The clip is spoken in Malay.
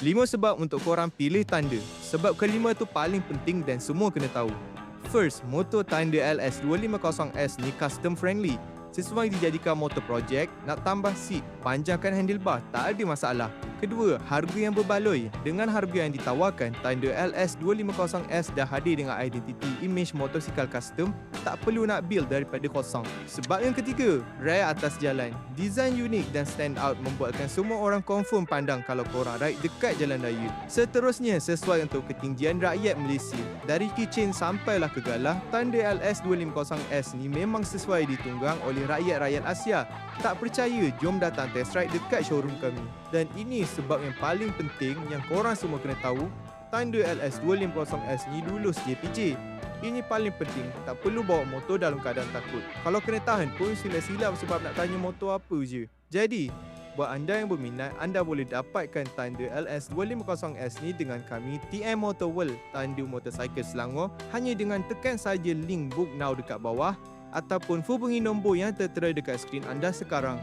5 sebab untuk korang pilih Thunder. Sebab kelima tu paling penting dan semua kena tahu. First, motor Thunder LS250S ni custom friendly. Sesuai dijadikan motor projek, nak tambah seat, panjangkan handlebar, tak ada masalah. Kedua, harga yang berbaloi. Dengan harga yang ditawarkan, Thunder LS250S dah hadir dengan identiti image motosikal custom, tak perlu nak build daripada kosong. Sebab yang ketiga, ride atas jalan. Design unik dan stand out membuatkan semua orang confirm pandang kalau korang ride dekat jalan raya. Seterusnya, sesuai untuk ketinggian rakyat Malaysia. Dari Kicin sampailah ke Galah, Thunder LS250S ni memang sesuai ditunggang oleh rakyat-rakyat Asia. Tak percaya? Jom datang test ride dekat showroom kami. Dan ini sebab yang paling penting yang korang semua kena tahu, Thunder LS250S ni lulus JPJ. Ini paling penting, tak perlu bawa motor dalam keadaan takut. Kalau kena tahan pun sila silap sebab nak tanya motor apa je. Jadi, buat anda yang berminat, anda boleh dapatkan Thunder LS250S ni dengan kami TM Motor World, Tandu Motorcycle Selangor, hanya dengan tekan saja link book now dekat bawah ataupun hubungi nombor yang tertera dekat skrin anda sekarang.